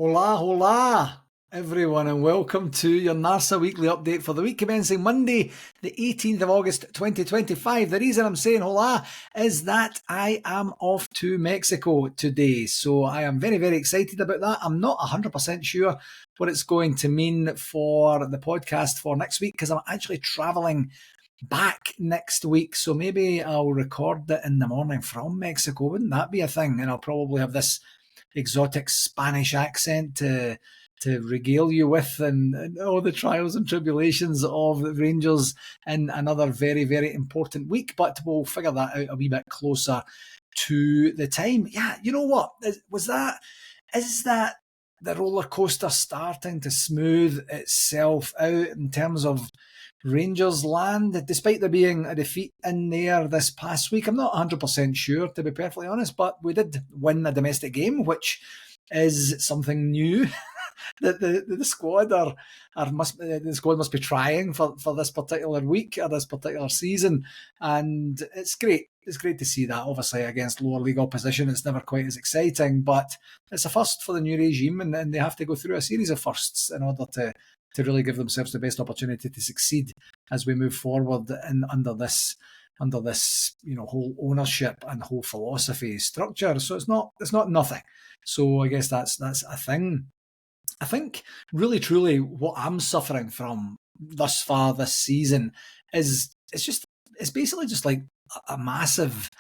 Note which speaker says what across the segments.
Speaker 1: Hola, hola, everyone, and welcome to your NARSA weekly update for the week commencing Monday, the 18th of August 2025. The reason I'm saying hola is that I am off to Mexico today, so I am very, very excited about that. I'm not 100% sure what it's going to mean for the podcast for next week because I'm actually traveling back next week, so maybe I'll record it in the morning from Mexico. Wouldn't that be a thing? And I'll probably have this exotic Spanish accent to regale you with, and all the trials and tribulations of the Rangers in another very, very important week. But we'll figure that out a wee bit closer to the time. Yeah, you know what? Is that the roller coaster starting to smooth itself out in terms of Rangers land, despite there being a defeat in there this past week? I'm not 100% sure, to be perfectly honest, but we did win a domestic game, which is something new that the squad the squad must be trying for this particular week or this particular season, and it's great. It's great to see that. Obviously, against lower league opposition, it's never quite as exciting, but it's a first for the new regime, and they have to go through a series of firsts in order to really give themselves the best opportunity to succeed as we move forward under this whole ownership and whole philosophy structure. So it's not nothing. So I guess that's a thing. I think really truly what I'm suffering from thus far this season is it's basically just like a massive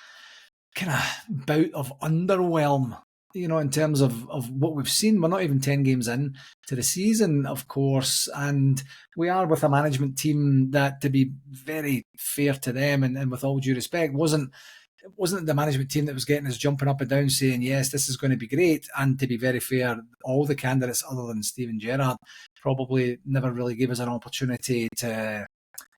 Speaker 1: kind of bout of underwhelm, in terms of what we've seen. We're not even 10 games in to the season, of course, and we are with a management team that, to be very fair to them and with all due respect, wasn't the management team that was getting us jumping up and down saying, yes, this is going to be great. And to be very fair, all the candidates other than Steven Gerrard probably never really gave us an opportunity to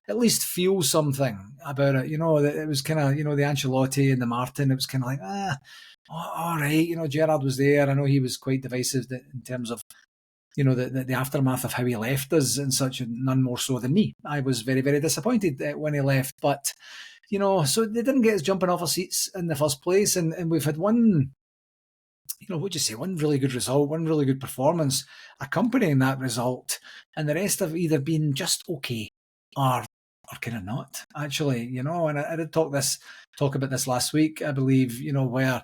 Speaker 1: at least feel something about it. It was kind of, the Ancelotti and the Martin, it was kind of like, all right, Gerrard was there. I know he was quite divisive in terms of, the aftermath of how he left us and such, and none more so than me. I was very, very disappointed when he left, but so they didn't get us jumping off our seats in the first place, and we've had one, one really good result, one really good performance accompanying that result, and the rest have either been just okay or kind of not, actually, and I did talk about this last week, I believe, where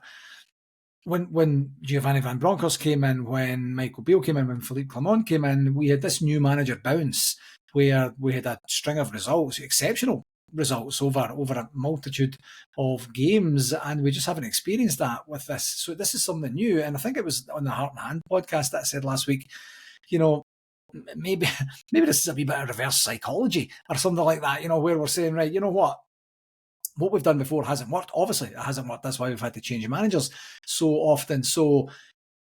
Speaker 1: when Giovanni Van Bronckhorst came in, when Michael Beale came in, when Philippe Clement came in, we had this new manager bounce where we had a string of results, exceptional results over a multitude of games, and we just haven't experienced that with this. So this is something new, and I think it was on the Heart and Hand podcast that I said last week, maybe this is a wee bit of reverse psychology or something like that, where we're saying, right, you know what we've done before hasn't worked. Obviously, it hasn't worked. That's why we've had to change managers so often. So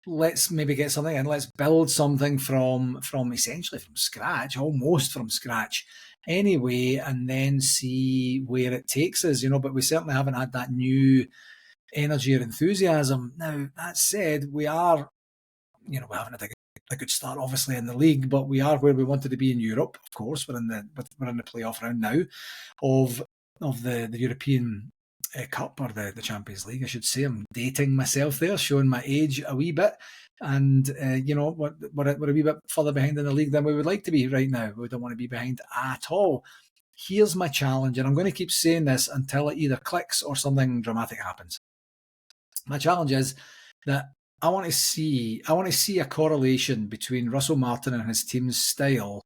Speaker 1: let's maybe get something and let's build something from essentially from scratch, almost from scratch anyway, and then see where it takes us, but we certainly haven't had that new energy or enthusiasm. Now, that said, we are, we haven't had a good start, obviously, in the league, but we are where we wanted to be in Europe. Of course, we're in the playoff round now of the European Cup, or the Champions League, I should say. I'm dating myself there, showing my age a wee bit. And, we're a wee bit further behind in the league than we would like to be right now. We don't want to be behind at all. Here's my challenge, and I'm going to keep saying this until it either clicks or something dramatic happens. My challenge is that I want to see a correlation between Russell Martin and his team's style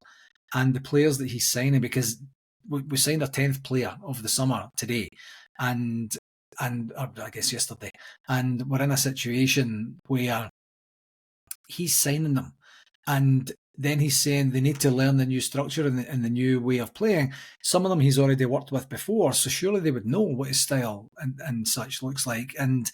Speaker 1: and the players that he's signing, because we signed our 10th player of the summer today, and I guess yesterday, and we're in a situation where he's signing them, and then he's saying they need to learn the new structure and the new way of playing. Some of them he's already worked with before, so surely they would know what his style and such looks like. And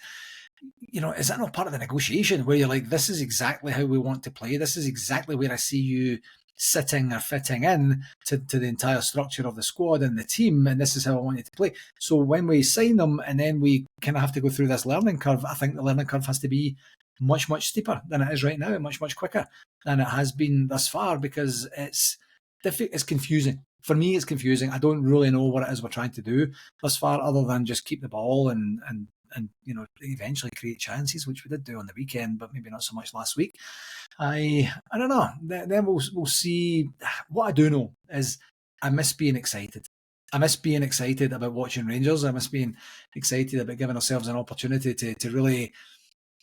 Speaker 1: is that not part of the negotiation where you're like, this is exactly how we want to play, this is exactly where I see you sitting or fitting in to the entire structure of the squad and the team, and this is how I want you to play. So when we sign them and then we kind of have to go through this learning curve, I think the learning curve has to be much, much steeper than it is right now, and much, much quicker than it has been thus far, because it's confusing. For me, it's confusing. I don't really know what it is we're trying to do thus far, other than just keep the ball and eventually create chances, which we did do on the weekend, but maybe not so much last week. I don't know. Then we'll see. What I do know is I miss being excited. I miss being excited about watching Rangers. I miss being excited about giving ourselves an opportunity to really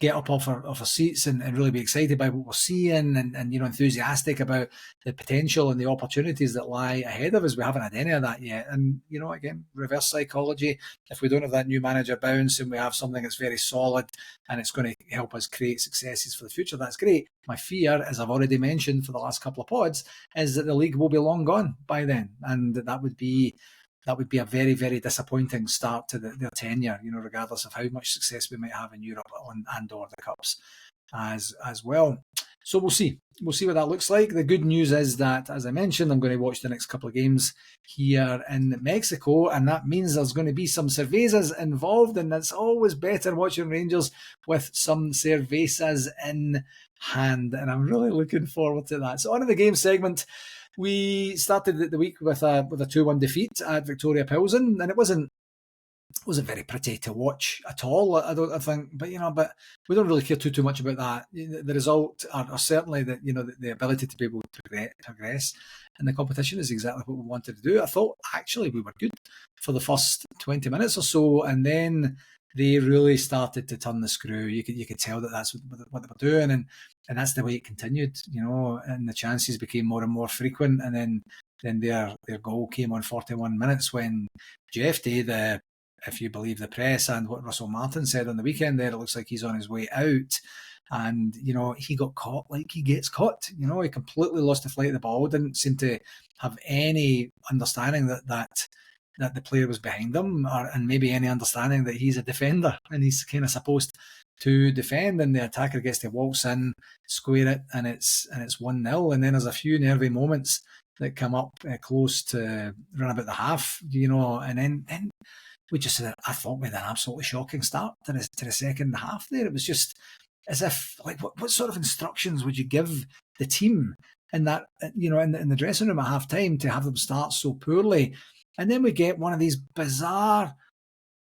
Speaker 1: get up off our seats and really be excited by what we're seeing and enthusiastic about the potential and the opportunities that lie ahead of us. We haven't had any of that yet. And, again, reverse psychology, if we don't have that new manager bounce and we have something that's very solid and it's going to help us create successes for the future, that's great. My fear, as I've already mentioned for the last couple of pods, is that the league will be long gone by then. And that would be a very, very disappointing start to their tenure, regardless of how much success we might have in Europe and or the Cups as well. So we'll see. We'll see what that looks like. The good news is that, as I mentioned, I'm going to watch the next couple of games here in Mexico, and that means there's going to be some cervezas involved, and that's always better watching Rangers with some cervezas in hand, and I'm really looking forward to that. So on to the game segment. We started the week with a 2-1 defeat at Victoria Pilsen, and it wasn't very pretty to watch at all. I think, but we don't really care too much about that. The result, or certainly the ability to be able to progress in the competition is exactly what we wanted to do. I thought actually we were good for the first 20 minutes or so, and then they really started to turn the screw. You could tell that that's what they were doing, and that's the way it continued. And the chances became more and more frequent, and then their goal came on 41 minutes when Jeff Day, if you believe the press and what Russell Martin said on the weekend there, it looks like he's on his way out. And, he got caught like he gets caught. He completely lost the flight of the ball, didn't seem to have any understanding that the player was behind him, and maybe any understanding that he's a defender and he's kind of supposed to defend, and the attacker gets to waltz in, square it, and it's 1-0. And then there's a few nervy moments that come up close to run about the half, and then we just I thought we had an absolutely shocking start to the second half there. It was just as if, like, what sort of instructions would you give the team in that, in the dressing room at half time to have them start so poorly? And then we get one of these bizarre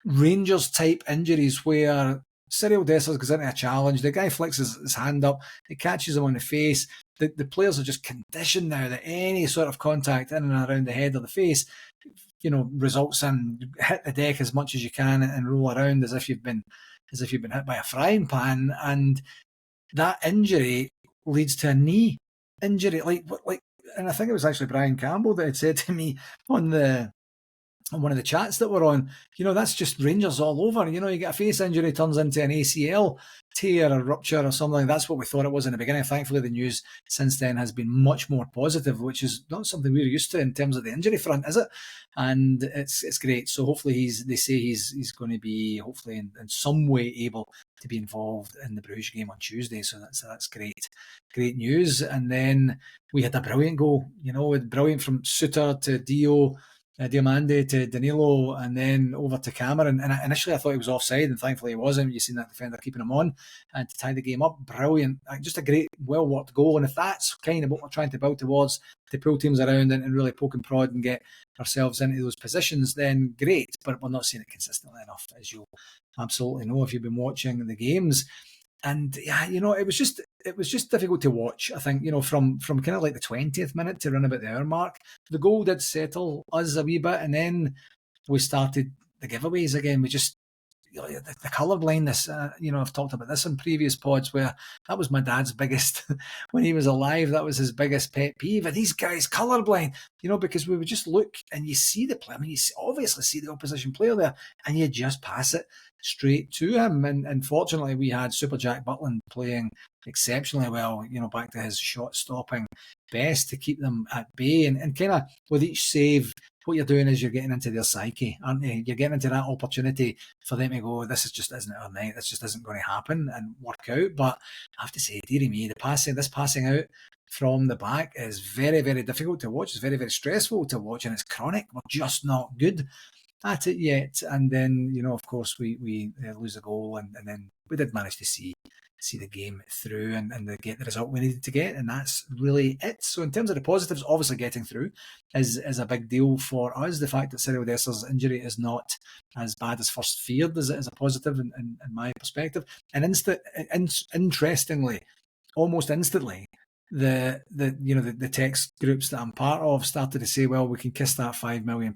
Speaker 1: Rangers type injuries where Cyril Dessers goes into a challenge, the guy flicks his hand up, it catches him on the face. The players are just conditioned now that any sort of contact in and around the head or the face, results in hit the deck as much as you can and roll around as if you've been hit by a frying pan. And that injury leads to a knee injury. And I think it was actually Brian Campbell that had said to me on one of the chats that we're on, that's just Rangers all over. You get a face injury, turns into an ACL tear or rupture or something. That's what we thought it was in the beginning. Thankfully, the news since then has been much more positive, which is not something we're used to in terms of the injury front, is it? And it's great. So hopefully they say he's going to be hopefully in some way able to be involved in the Bruges game on Tuesday. So that's great news. And then we had a brilliant goal, brilliant from Suter to Diomande to Danilo, and then over to Cameron. And initially I thought he was offside, and thankfully he wasn't. You've seen that defender keeping him on and to tie the game up. Brilliant. Just a great, well-worked goal. And if that's kind of what we're trying to build towards, to pull teams around and really poke and prod and get ourselves into those positions, then great. But we're not seeing it consistently enough, as you'll absolutely know if you've been watching the games. And yeah, it was just difficult to watch. I think, from kind of like the 20th minute to run about the hour mark, the goal did settle us a wee bit, and then we started the giveaways again. We just, the colour blindness, I've talked about this in previous pods where that was my dad's biggest, when he was alive, that was his biggest pet peeve. And these guys colourblind, because we would just look and you see the player. I mean, you obviously see the opposition player there and you just pass it straight to him. And fortunately, we had Super Jack Butland playing exceptionally well, back to his shot stopping best to keep them at bay. And kind of with each save, what you're doing is you're getting into their psyche, aren't you? You're getting into that opportunity for them to go, this just isn't our night, this just isn't going to happen and work out. But I have to say, dearie me, this passing out from the back is very, very difficult to watch. It's very, very stressful to watch, and it's chronic. We're just not good at it yet. And then, of course, we lose a goal, and then we did manage to see see the game through and get the result we needed to get, and that's really it. So in terms of the positives, obviously getting through is a big deal for us. The fact that Cyril Dessers' injury is not as bad as first feared is a positive in my perspective. And interestingly, almost instantly, the text groups that I'm part of started to say, well, we can kiss that £5 million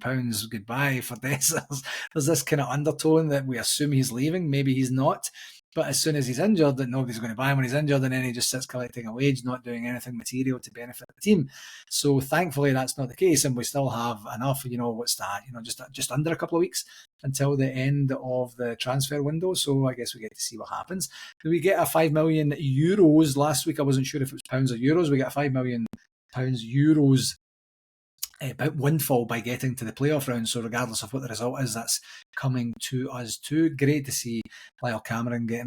Speaker 1: goodbye for Dessers. There's this kind of undertone that we assume he's leaving. Maybe he's not. But as soon as he's injured, that nobody's going to buy him when he's injured, and then he just sits collecting a wage, not doing anything material to benefit the team. So thankfully that's not the case, and we still have enough. What's that? Just under a couple of weeks until the end of the transfer window. So I guess we get to see what happens. We get a €5 million last week. I wasn't sure if it was pounds or euros. We get a €5 million euros windfall by getting to the playoff round. So regardless of what the result is, that's coming to us too. Great to see Lyle Cameron getting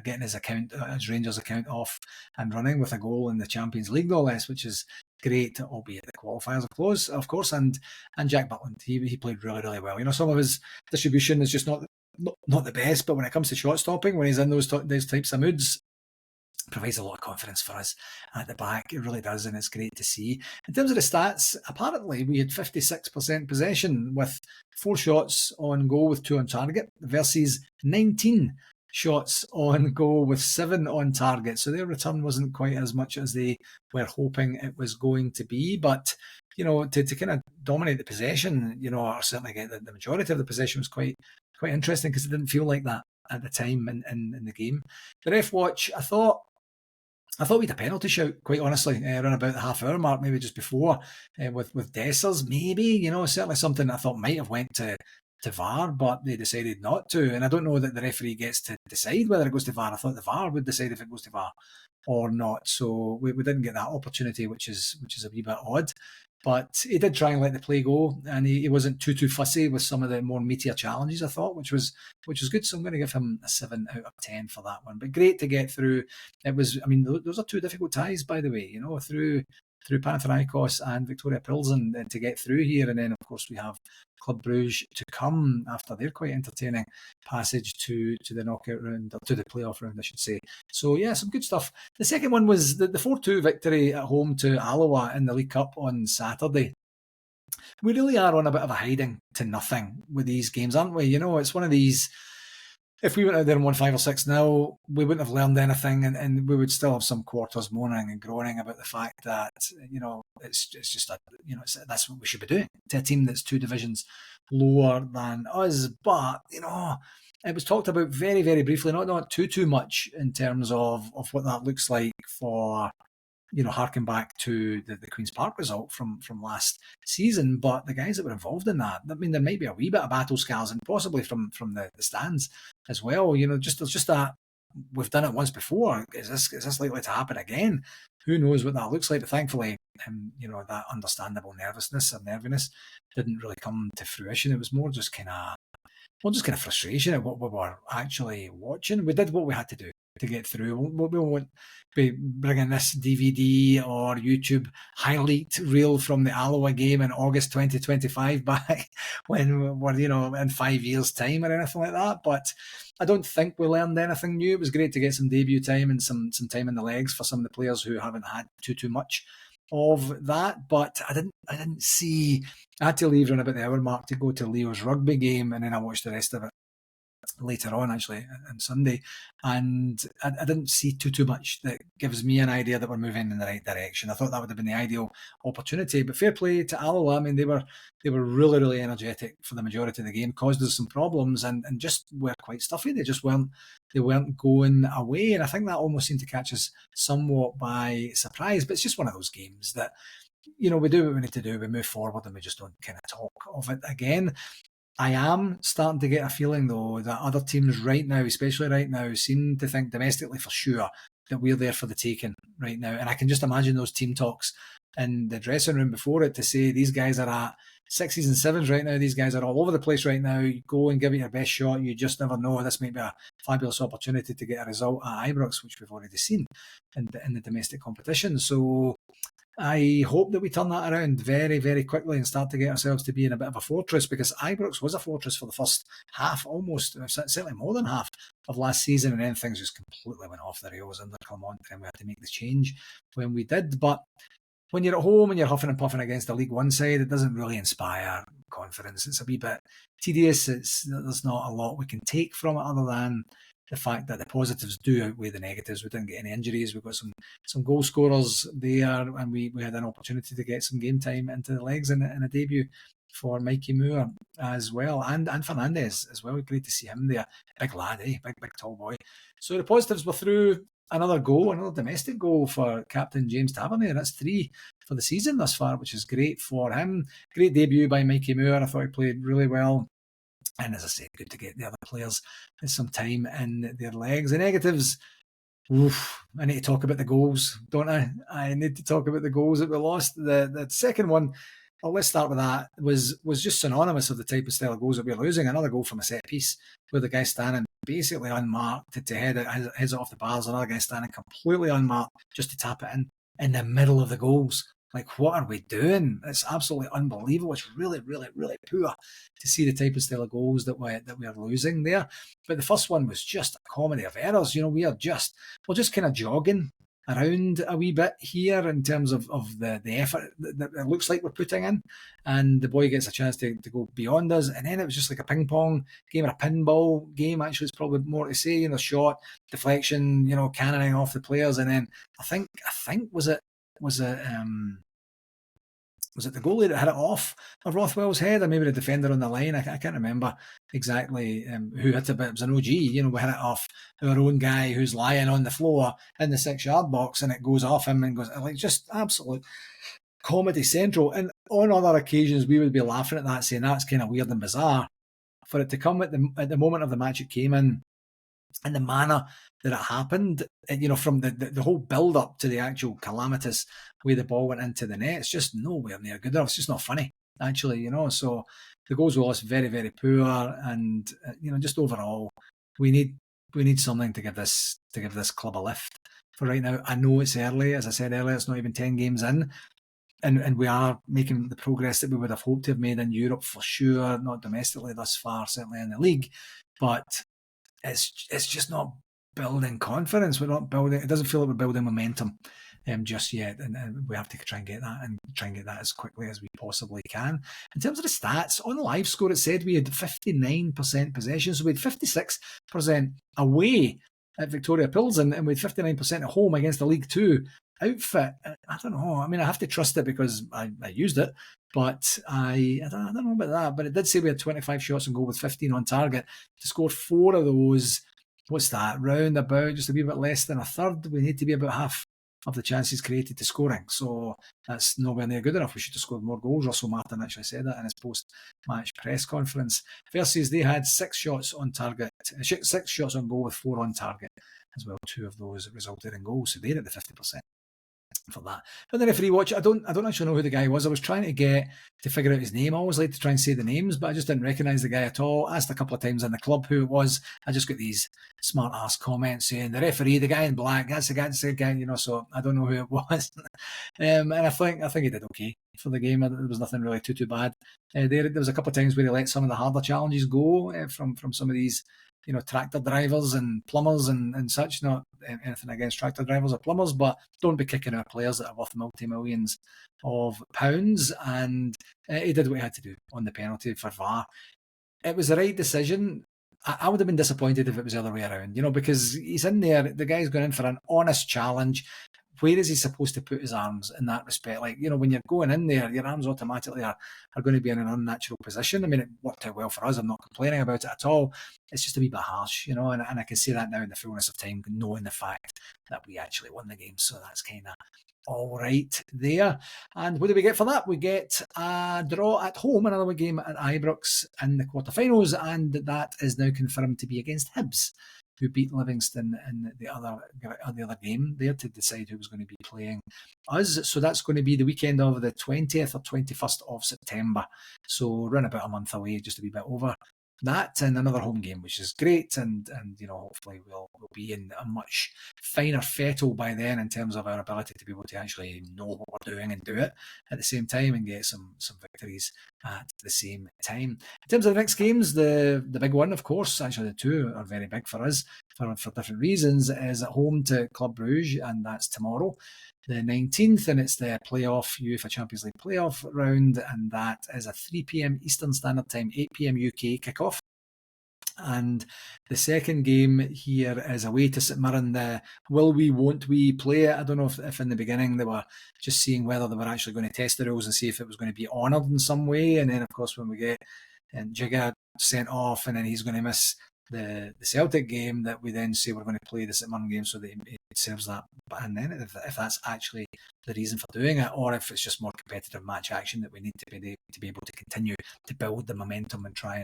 Speaker 1: getting his Rangers account off and running with a goal in the Champions League, no less, which is great, albeit the qualifiers are close, of course. And Jack Butland, he played really, really well. Some of his distribution is just not the best, but when it comes to shot stopping, when he's in those types of moods, provides a lot of confidence for us at the back. It really does, and it's great to see. In terms of the stats, apparently we had 56% possession with 4 shots on goal with 2 on target versus 19 shots on goal with 7 on target. So their return wasn't quite as much as they were hoping it was going to be. But, to kind of dominate the possession, or certainly get the majority of the possession was quite interesting, because it didn't feel like that at the time in the game. The ref watch, I thought we had a penalty shout, quite honestly, around about the half-hour mark, maybe just before, with Dessers, maybe, certainly something I thought might have went to VAR, but they decided not to. And I don't know that the referee gets to decide whether it goes to VAR. I thought the VAR would decide if it goes to VAR or not. So we didn't get that opportunity, which is a wee bit odd. But he did try and let the play go, and he wasn't too fussy with some of the more meatier challenges, I thought, which was good. So I'm going to give him a 7 out of 10 for that one. But great to get through. Those are 2 difficult ties, by the way, through Panathinaikos and Victoria Pilsen to get through here. And then, of course, we have Club Brugge to come after their quite entertaining passage to the knockout round, or to the playoff round, I should say. So, yeah, some good stuff. The second one was the 4-2 victory at home to Alloa in the League Cup on Saturday. We really are on a bit of a hiding to nothing with these games, aren't we? It's one of these... If we went out there and won 5 or 6-0, we wouldn't have learned anything, and we would still have some quarters moaning and groaning about the fact that it's just that's what we should be doing to a team that's 2 divisions lower than us. But it was talked about very, very briefly, not too much in terms of what that looks like for. Harking back to the Queen's Park result from last season, but the guys that were involved in that, there might be a wee bit of battle scars, and possibly from the stands as well. There's just that we've done it once before. Is this likely to happen again? Who knows what that looks like? But thankfully, that understandable nervousness or nerviness didn't really come to fruition. It was more just kind of frustration at what we were actually watching. We did what we had to do to get through. We won't be bringing this DVD or YouTube highlight reel from the Alloa game in August 2025 back when we're, in 5 years' time or anything like that. But I don't think we learned anything new. It was great to get some debut time and some time in the legs for some of the players who haven't had too much of that. But I didn't see... I had to leave around about the hour mark to go to Leo's rugby game, and then I watched the rest of it later on, actually, on Sunday, and I didn't see too much that gives me an idea that we're moving in the right direction. I thought that would have been the ideal opportunity, but fair play to Alloa. They were really, really energetic for the majority of the game, caused us some problems, and just were quite stuffy. They weren't going away, and I think that almost seemed to catch us somewhat by surprise. But it's just one of those games that we do what we need to do. We move forward, and we just don't kind of talk of it again. I am starting to get a feeling, though, that other teams right now, especially right now, seem to think domestically for sure that we're there for the taking right now. And I can just imagine those team talks in the dressing room before it to say these guys are at 6s and 7s right now. These guys are all over the place right now. You go and give it your best shot. You just never know. This might be a fabulous opportunity to get a result at Ibrox, which we've already seen in the domestic competition. So I hope that we turn that around very, very quickly and start to get ourselves to be in a bit of a fortress, because Ibrox was a fortress for the first half, almost, certainly more than half of last season, and then things just completely went off the rails under Clement, and we had to make the change when we did. But when you're at home and you're huffing and puffing against a League One side, it doesn't really inspire confidence. It's a wee bit tedious. There's not a lot we can take from it other than the fact that the positives do outweigh the negatives. We didn't get any injuries. We've got some goal scorers there, and we had an opportunity to get some game time into the legs in a debut for Mikey Moore as well, and Fernandez as well. Great to see him there. Big lad, eh? Big tall boy. So the positives were through. Another domestic goal for Captain James Tavernier. That's 3 for the season thus far, which is great for him. Great debut by Mikey Moore. I thought he played really well. And as I said, good to get the other players some time in their legs. The negatives, I need to talk about the goals, don't I? I need to talk about the goals that we lost. The second one, well, let's start with that, was just synonymous of the type of style of goals that we're losing. Another goal from a set piece where the guy standing basically unmarked to head it off the bars. Another guy standing completely unmarked just to tap it in the middle of the goals. Like, what are we doing? It's absolutely unbelievable. It's really, really, really poor to see the type of style of goals that we are losing there. But the first one was just a comedy of errors. We're just kind of jogging around a wee bit here in terms of the effort that it looks like we're putting in, and the boy gets a chance to go beyond us, and then it was just like a ping pong game or a pinball game. Actually, it's probably more to say. Shot, deflection, cannoning off the players, and then I think was it the goalie that hit it off of Rothwell's head, or maybe the defender on the line? I can't remember exactly who hit it, but it was an OG. We hit it off our own guy who's lying on the floor in the 6-yard box, and it goes off him and goes, like, just absolute comedy central. And on other occasions, we would be laughing at that, saying that's kind of weird and bizarre. For it to come at the moment of the match it came in, and the manner that it happened, from the whole build up to the actual calamitous way the ball went into the net, it's just nowhere near good enough. It's just not funny, actually, So the goals were lost very, very poor, and just overall, we need something to give this club a lift for right now. I know it's early, as I said earlier, it's not even 10 games in. And we are making the progress that we would have hoped to have made in Europe for sure, not domestically thus far, certainly in the league, but it's just not building confidence. We're not building. It doesn't feel like we're building momentum just yet, and we have to try and get that as quickly as we possibly can. In terms of the stats on the live score, it said we had 59% possession, so we had 56% away at Victoria Pilsen, and we had 59% at home against the League Two outfit. I don't know. I mean, I have to trust it because I used it, but I don't know about that. But it did say we had 25 shots on goal with 15 on target. To score 4 of those, what's that? Round about just a wee bit less than a third. We need to be about half of the chances created to scoring. So that's nowhere near good enough. We should have scored more goals. Russell Martin actually said that in his post-match press conference. Versus they had 6 shots on target, 6 shots on goal with 4 on target as well. 2 of those resulted in goals. So they're at the 50% for that. But the referee watch, I don't actually know who the guy was. I was trying to figure out his name. I always like to try and say the names, but I just didn't recognise the guy at all. Asked a couple of times in the club who it was. I just got these smart ass comments saying the referee, the guy in black, that's the guy, so I don't know who it was. And I think he did okay for the game. There was nothing really too bad. There was a couple of times where he let some of the harder challenges go from some of these tractor drivers and plumbers and such. Not anything against tractor drivers or plumbers, but don't be kicking our players that are worth multi-millions of pounds. And he did what he had to do on the penalty for VAR. It was the right decision. I would have been disappointed if it was the other way around, because he's in there, the guy's going in for an honest challenge. Where is he supposed to put his arms in that respect? Like, when you're going in there, your arms automatically are going to be in an unnatural position. I mean, it worked out well for us. I'm not complaining about it at all. It's just a wee bit harsh, and I can see that now in the fullness of time, knowing the fact that we actually won the game. So that's kind of all right there. And what do we get for that? We get a draw at home, another game at Ibrox in the quarterfinals, and that is now confirmed to be against Hibs, who beat Livingston in the other game there to decide who was going to be playing us. So that's going to be the weekend of the 20th or 21st of September. So around about a month away, just a wee bit over that and another home game, which is great. And hopefully we'll be in a much finer fettle by then in terms of our ability to be able to actually know what we're doing and do it at the same time and get some victories at the same time. In terms of the next games, the big one, of course, actually the two are very big for us for different reasons, is at home to Club Brugge, and that's tomorrow, the 19th, and it's the playoff UEFA Champions League playoff round, and that is a 3 p.m. Eastern Standard Time, 8 p.m. UK kickoff. And the second game here is away to St Mirren. The will we, won't we play it? I don't know if in the beginning they were just seeing whether they were actually going to test the rules and see if it was going to be honoured in some way. And then, of course, when we get Jigga sent off and then he's going to miss the Celtic game, that we then say we're going to play the St Mirren game so that it serves that. And then if that's actually the reason for doing it, or if it's just more competitive match action that we need to be able to continue to build the momentum and try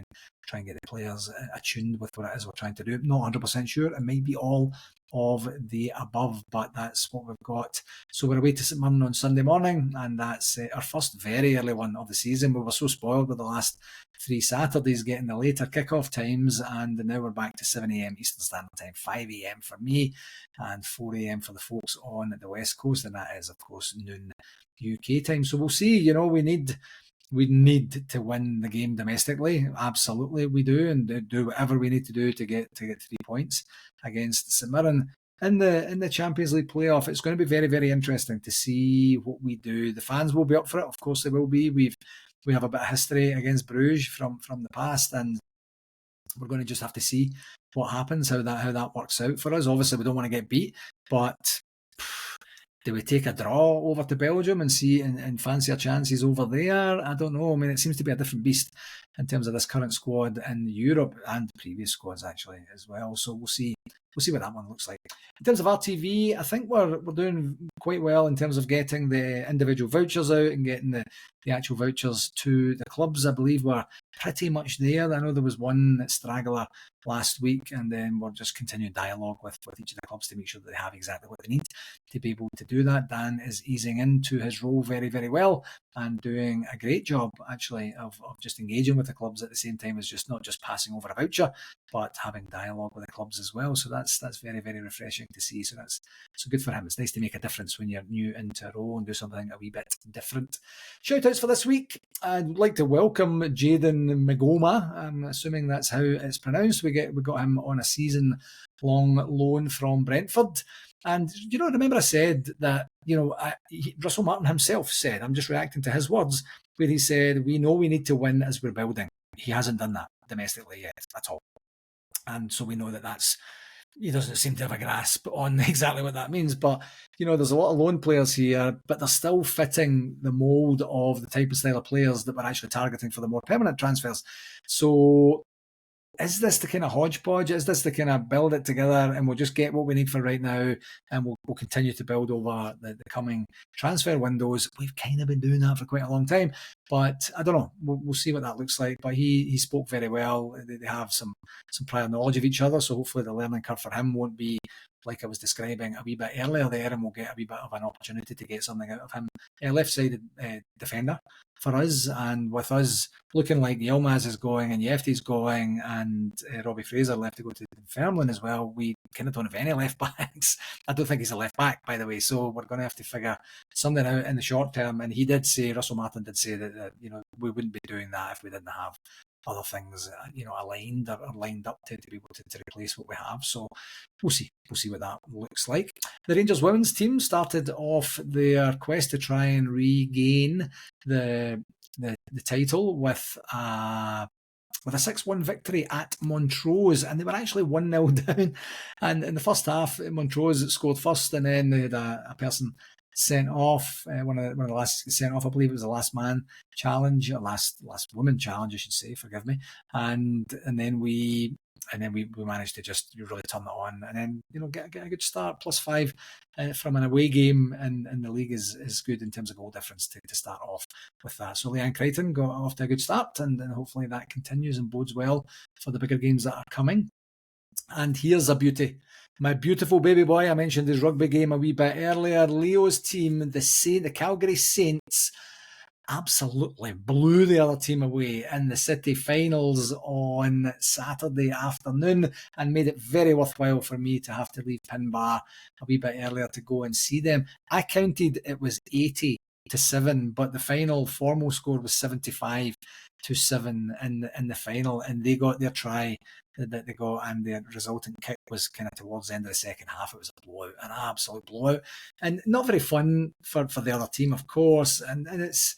Speaker 1: and get the players attuned with what it is we're trying to do. Not 100% sure. It might be all of the above, but that's what we've got. So we're away to St Mirren on Sunday morning, and that's our first very early one of the season. We were so spoiled with the last 3 Saturdays getting the later kickoff times, and now we're back to 7 a.m. Eastern Standard Time, 5 a.m. for me, and 4 a.m. for the folks on the West Coast, and that is, of course, noon UK time. So we'll see. We need to win the game domestically. Absolutely, we do, and do whatever we need to do to get 3 points against St Mirren in the Champions League playoff. It's going to be very, very interesting to see what we do. The fans will be up for it, of course they will be. We have a bit of history against Bruges from the past, and we're going to just have to see what happens, how that works out for us. Obviously, we don't want to get beat, but do we take a draw over to Belgium and see and fancy our chances over there? I don't know. I mean, it seems to be a different beast in terms of this current squad in Europe and previous squads actually as well. So we'll see what that one looks like. In terms of RTV, I think we're doing quite well in terms of getting the individual vouchers out and getting the actual vouchers to the clubs. I believe we're pretty much there. I know there was one straggler last week, and then we're just continuing dialogue with each of the clubs to make sure that they have exactly what they need to be able to do that. Dan is easing into his role very, very well and doing a great job actually of just engaging with the clubs at the same time as just not just passing over a voucher, but having dialogue with the clubs as well. So that's very, very refreshing to see. So that's good for him. It's nice to make a difference when you're new into a role and do something a wee bit different. Shout outs for this week. I'd like to welcome Jaden Magoma. I'm assuming that's how it's pronounced. We got him on a season-long loan from Brentford. And, remember I said that, Russell Martin himself said, I'm just reacting to his words, where he said, we know we need to win as we're building. He hasn't done that domestically yet at all. And so we know he doesn't seem to have a grasp on exactly what that means. But, there's a lot of loan players here, but they're still fitting the mould of the type of style of players that we're actually targeting for the more permanent transfers. So is this the kind of hodgepodge? Is this the kind of build it together and we'll just get what we need for right now and we'll continue to build over the coming transfer windows? We've kind of been doing that for quite a long time, but I don't know. We'll see what that looks like. But he spoke very well. They have some prior knowledge of each other, so hopefully the learning curve for him won't be like I was describing a wee bit earlier there, and we'll get a wee bit of an opportunity to get something out of him. Left-sided defender for us, and with us looking like Yilmaz is going and Yefty's going and Robbie Fraser left to go to Dunfermline as well, we kind of don't have any left backs. I don't think he's a left back, by the way, so we're going to have to figure something out in the short term. And Russell Martin did say that we wouldn't be doing that if we didn't have other things aligned or lined up to be able to replace what we have. So we'll see what that looks like. The Rangers women's team started off their quest to try and regain the title with a 6-1 victory at Montrose, and they were actually 1-0 down. And in the first half, Montrose scored first, and then they had a person sent off, one of the last sent off. I believe it was the last man challenge, or last woman challenge, I should say. Forgive me. And then we managed to just really turn it on, and then get a good start. +5 from an away game in the league is good in terms of goal difference to start off with that. So Leanne Crichton got off to a good start, and hopefully that continues and bodes well for the bigger games that are coming. And here's a beauty. My beautiful baby boy, I mentioned his rugby game a wee bit earlier. Leo's team, the Calgary Saints, absolutely blew the other team away in the city finals on Saturday afternoon and made it very worthwhile for me to have to leave Pinbar a wee bit earlier to go and see them. I counted it was 80-7, but the final formal score was 75-7 in the final, and they got their try that they got, and the resultant kick was kind of towards the end of the second half. It was a blowout, an absolute blowout, and not very fun for the other team, of course. And it's,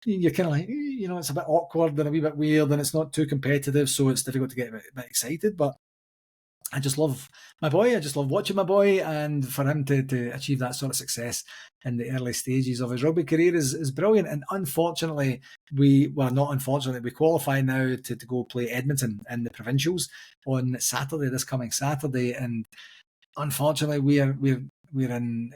Speaker 1: you're kind of like, it's a bit awkward and a wee bit weird, and it's not too competitive, so it's difficult to get a bit excited. But I just love my boy. I just love watching my boy, and for him to achieve that sort of success in the early stages of his rugby career is brilliant. And unfortunately, we qualify now to go play Edmonton in the provincials on Saturday, this coming Saturday, and unfortunately we're in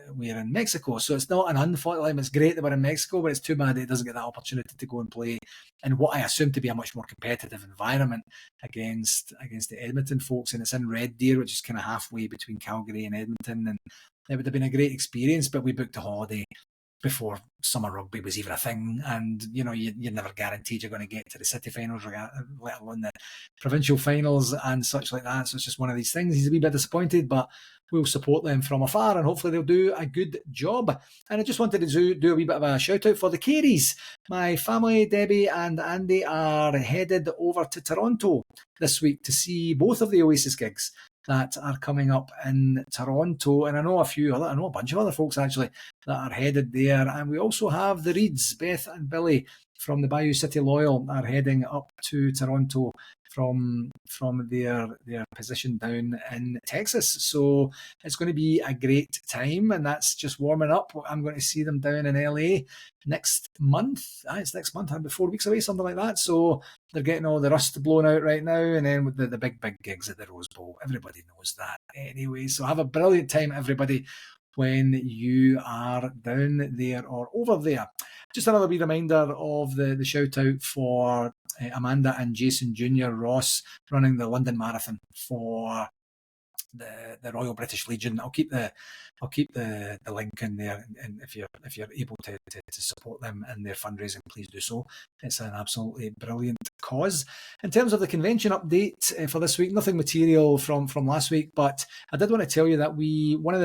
Speaker 1: Mexico, so it's not an unfortunate. It's great that we're in Mexico, but it's too bad that it doesn't get that opportunity to go and play in what I assume to be a much more competitive environment against the Edmonton folks, and it's in Red Deer, which is kind of halfway between Calgary and Edmonton, and it would have been a great experience, but we booked a holiday before summer rugby was even a thing, and you're never guaranteed you're going to get to the city finals, let alone the provincial finals and such like that. So it's just one of these things. He's a wee bit disappointed, but we'll support them from afar, and hopefully they'll do a good job. And I just wanted to do a wee bit of a shout out for the Careys. My family, Debbie and Andy, are headed over to Toronto this week to see both of the Oasis gigs that are coming up in Toronto, and I know a bunch of other folks actually that are headed there. And we also have the Reeds, Beth and Billy from the Bayou City Loyal, are heading up to Toronto from their position down in Texas. So it's going to be a great time, and that's just warming up. I'm going to see them down in LA next month. It's next month, about 4 weeks away, something like that. So they're getting all the rust blown out right now, and then with the big gigs at the Rose Bowl, everybody knows that anyway. So have a brilliant time, everybody, when you are down there or over there. Just another wee reminder of the shout out for Amanda and Jason Jr. Ross running the London Marathon for the Royal British Legion. I'll keep the link in there, and if you're able to support them in their fundraising, please do so. It's an absolutely brilliant cause. In terms of the convention update for this week, nothing material from last week, but I did want to tell you that one of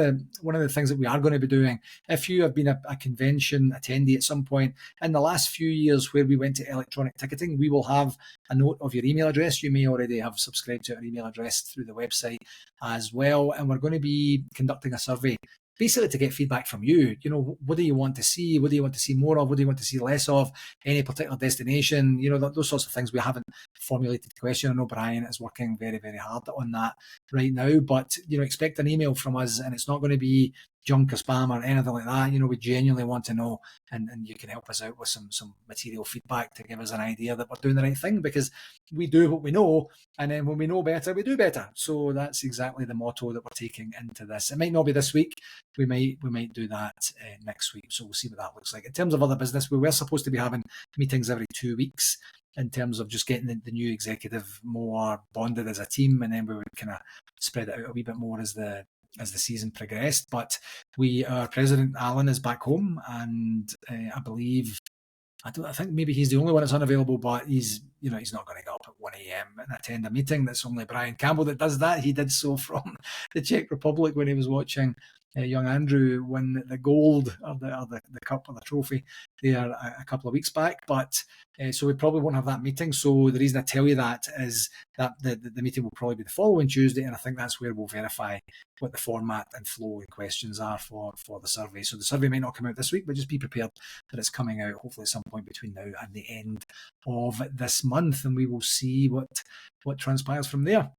Speaker 1: the things that we are going to be doing, if you have been a convention attendee at some point in the last few years where we went to electronic ticketing, we will have a note of your email address. You may already have subscribed to our email address through the website as well, and we're going to be conducting a survey basically to get feedback from you. What do you want to see? What do you want to see more of? What do you want to see less of? Any particular destination? Those sorts of things. We haven't formulated the question. I know Brian is working very, very hard on that right now, but expect an email from us, and it's not going to be junk or spam or anything like that. We genuinely want to know, and you can help us out with some material feedback to give us an idea that we're doing the right thing, because we do what we know, and then when we know better, we do better. So that's exactly the motto that we're taking into this. It might not be this week. We might do that next week. So we'll see what that looks like. In terms of other business, we were supposed to be having meetings every 2 weeks in terms of just getting the new executive more bonded as a team, and then we would kind of spread it out a wee bit more as the season progressed. But our president Alan is back home, and I think maybe he's the only one that's unavailable, but he's not going to get up at 1 a.m. and attend a meeting. That's only Brian Campbell that does that. He did so from the Czech Republic when he was watching young Andrew win the gold or the cup or the trophy there a couple of weeks back. But so we probably won't have that meeting. So the reason I tell you that is that the meeting will probably be the following Tuesday, and I think that's where we'll verify what the format and flow and questions are for the survey. So the survey might not come out this week, but just be prepared that it's coming out hopefully at some point between now and the end of this month, and we will see what transpires from there.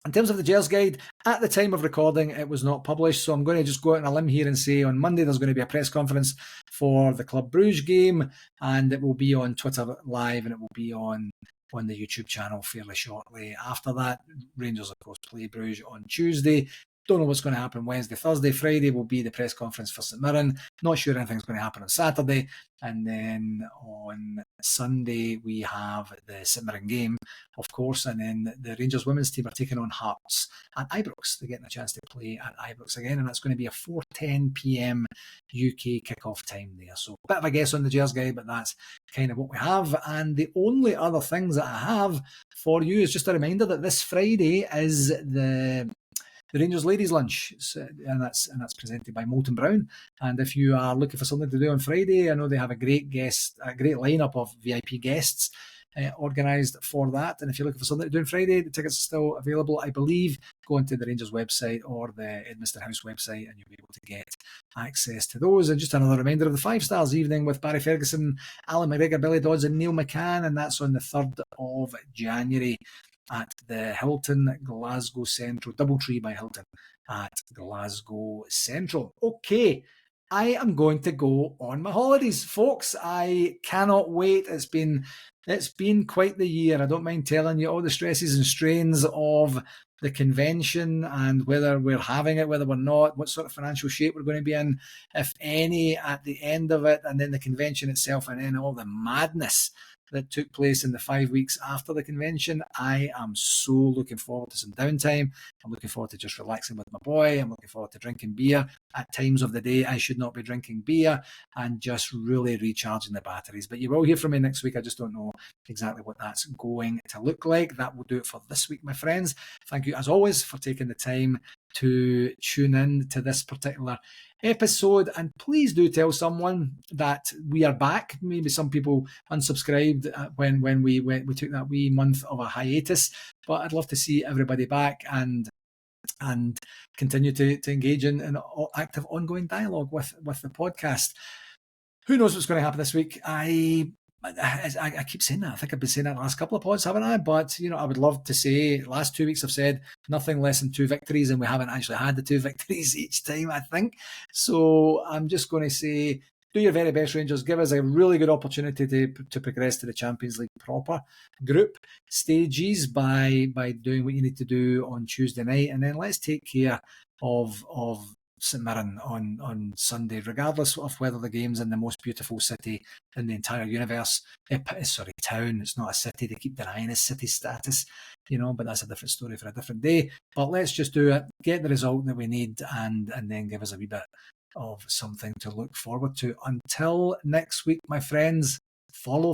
Speaker 1: In terms of the Gers Guide, at the time of recording, it was not published, so I'm going to just go out on a limb here and say on Monday there's going to be a press conference for the Club Bruges game, and it will be on Twitter Live, and it will be on the YouTube channel fairly shortly after that. Rangers, of course, play Bruges on Tuesday. Don't know what's going to happen Wednesday. Thursday, Friday will be the press conference for St Mirren. Not sure anything's going to happen on Saturday. And then on Sunday, we have the St Mirren game, of course. And then the Rangers women's team are taking on Hearts at Ibrox. They're getting a chance to play at Ibrox again. And that's going to be a 4:10 p.m. UK kickoff time there. So a bit of a guess on the Gers guide, but that's kind of what we have. And the only other things that I have for you is just a reminder that this Friday is the Rangers Ladies Lunch, and that's presented by Molten Brown. And if you are looking for something to do on Friday, I know they have a great lineup of VIP guests organised for that. And if you're looking for something to do on Friday, the tickets are still available, I believe. Go onto the Rangers website or the Edmiston House website, and you'll be able to get access to those. And just another reminder of the 5 Stars evening with Barry Ferguson, Alan McGregor, Billy Dodds, and Neil McCann, and that's on the 3rd of January. At the Hilton Glasgow Central, Doubletree by Hilton at Glasgow Central. Okay, I am going to go on my holidays, folks. I cannot wait. It's been quite the year. I don't mind telling you all the stresses and strains of the convention and whether we're having it, whether we're not, what sort of financial shape we're going to be in, if any, at the end of it, and then the convention itself, and then all the madness that took place in the 5 weeks after the convention. I am so looking forward to some downtime. I'm looking forward to just relaxing with my boy. I'm looking forward to drinking beer. At times of the day, I should not be drinking beer, and just really recharging the batteries. But you will hear from me next week. I just don't know exactly what that's going to look like. That will do it for this week, my friends. Thank you, as always, for taking the time to tune in to this particular episode, and please do tell someone that we are back. Maybe some people unsubscribed when we took that wee month of a hiatus, but I'd love to see everybody back and continue to engage in an active ongoing dialogue with the podcast. Who knows what's going to happen this week? I keep saying that. I think I've been saying that the last couple of pods, haven't I? But, I would love to say, last 2 weeks I've said nothing less than 2 victories, and we haven't actually had the 2 victories each time, I think. So I'm just going to say, do your very best, Rangers. Give us a really good opportunity to progress to the Champions League proper group stages by doing what you need to do on Tuesday night. And then let's take care of St Mirren on Sunday, regardless of whether the game's in the most beautiful city in the entire universe. Town. It's not a city. They keep denying its city status, but that's a different story for a different day. But let's just do it, get the result that we need, and then give us a wee bit of something to look forward to. Until next week, my friends, follow.